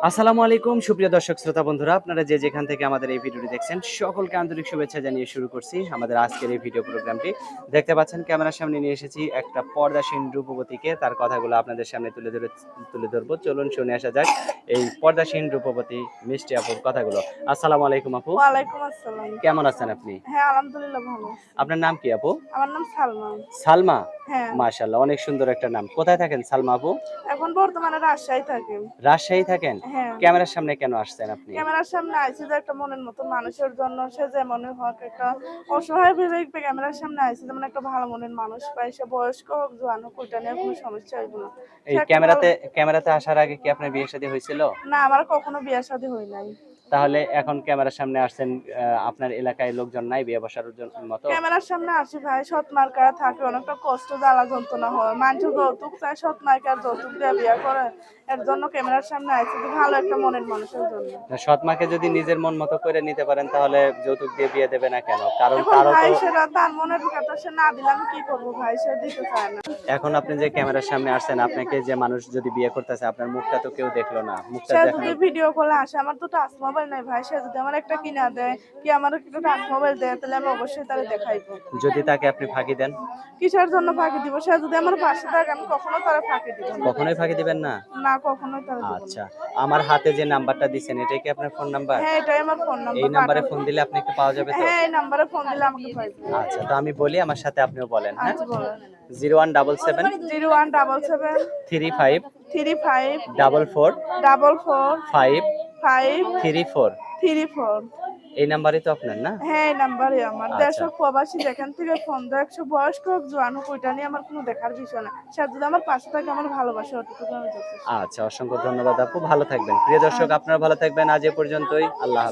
আসসালামু আলাইকুম সুপ্রিয় দর্শক শ্রোতা বন্ধুরা, আপনারা যে যেখান থেকে আমাদের এই ভিডিওটি দেখছেন সকলকে আন্তরিক শুভেচ্ছা জানিয়ে শুরু করছি আমাদের আজকের এই ভিডিও প্রোগ্রামটি। দেখতে পাচ্ছেন ক্যামেরার সামনে নিয়ে এসেছি একটা পর্দাসীন রূপবতীকে, তার কথাগুলো আপনাদের সামনে তুলে ধরবো। চলুন শুনে আসা যাক এই পর্দাসীন রূপবতী মিষ্টি আপুর কথাগুলো। আসসালামু আলাইকুম আপু, ওয়ালাইকুম আসসালাম। কেমন আছেন আপনি? হ্যাঁ, আলহামদুলিল্লাহ ভালো আছি। আপনার নাম কি আপু? আমার নাম সালমা। সালমা? হ্যাঁ, মাশাআল্লাহ, অনেক সুন্দর একটা নাম। কোথায় থাকেন সালমা আপু? এখন বর্তমানে রাজশাহী থাকি। রাজশাহী থাকেন? হ্যাঁ, ক্যামেরার সামনে কেন আসছেন আপনি? ক্যামেরার সামনে আইছি যে একটা মনের মতো মানুষের জন্য, সে যেমনই হোক একটা অসহায় ভেবে ক্যামেরার সামনে আইছি, যেমন একটা ভালো মনের মানুষ পাই, সে বয়স্ক হোক জোয়ান হোক ওইটা নিয়ে কোনো সমস্যা হইব না। সে এই একটা ভালো। ক্যামেরাতে আসার আগে কি আপনার বিয়ে শাদী হয়েছিল? না, আমার কখনো বিয়ে শাদী হয় নাই। তাহলে এখন ক্যামেরার সামনে আসছেন, আপনার এলাকায় লোকজন নাই বিয়ে বসার মতো? ক্যামেরার সামনে আসি ভাই, সৎ মার্কারা থাকে, অনেকটা কষ্ট জ্বালা যন্ত্রণা হয়, মানুষ যৌতুক চায়, সৎ মার্কার যৌতুক দিয়ে বিয়ে করে। এর জন্য ক্যামেরার সামনে আইছি যে ভালো একটা মনের মানুষের জন্য। সৎ মাকে যদি নিজের মন মতো করে নিতে পারেন তাহলে যৌতুক দিয়ে বিয়ে দেবে না কেন? কারণ এখন তারও ভাই তো। সেটা তার মনের কথা, সে না দিলে আমি কি করবো ভাই, সে দিতে চায় না। এখন আপনি যে ক্যামেরার সামনে আসছেন, আপনাকে যে মানুষ যদি বিয়ে করতেছে আপনার মুখটা তো কেউ দেখলো না, মুখটা সে যদি দেখানো। ভিডিও কলে আসে, আমার তো টাচ মোবাইল নাই ভাই, সে যদি আমার একটা কিনা দেয়, কি আমার একটা টাচ মোবাইল দেয়, তাহলে আমি অবশ্যই তারে দেখাইবো। যদি তাকে আপনি ফাঁকি দেন? কিসের জন্য ফাঁকি দিব? সে যদি আমার পাশে থাকে আমি কখনো তারা ফাঁকি দিব না। কখনোই ফাঁকি দিবেন না? না, কখনোই তারা দিব না। আচ্ছা, আমার হাতে যে নাম্বারটা দিচ্ছেন এটাই কি আপনার ফোন নাম্বার? হ্যাঁ, এটাই আমার ফোন এই নাম্বার, নাম্বারে পাঠাবো। ফোন দিলে আপনাকে পাওয়া যাবে তো? হ্যাঁ, এই নাম্বারে ফোন দিলে আমাকে পাইবে। আচ্ছা, তো আমি বলি, আমার সাথে আপনিও বলেন, হ্যাঁ? আচ্ছা বলেন। 0177 0177 35 35 44 44 5 5 34। 34। এই নাম্বারই তো আপনার, না? হ্যাঁ, এই নাম্বারে আমার। দেশ আচ্ছা হোক প্রবাসী যেখান থেকে ফোন দেয়, ১০০ বয়স্ক হোক জোয়ান হোক ওইটা নিয়ে আমার কোনো দেখার বিষয় না। সে যদি আমার পাশে থাকে আমার ভালোবাসা ওটুকু আমি যথেষ্ট। আচ্ছা, অসংখ্য ধন্যবাদ আপু, ভালো থাকবেন। প্রিয় দর্শক, আপনারা ভালো থাকবেন। আজ এ পর্যন্তই। আল্লাহ হাফেজ।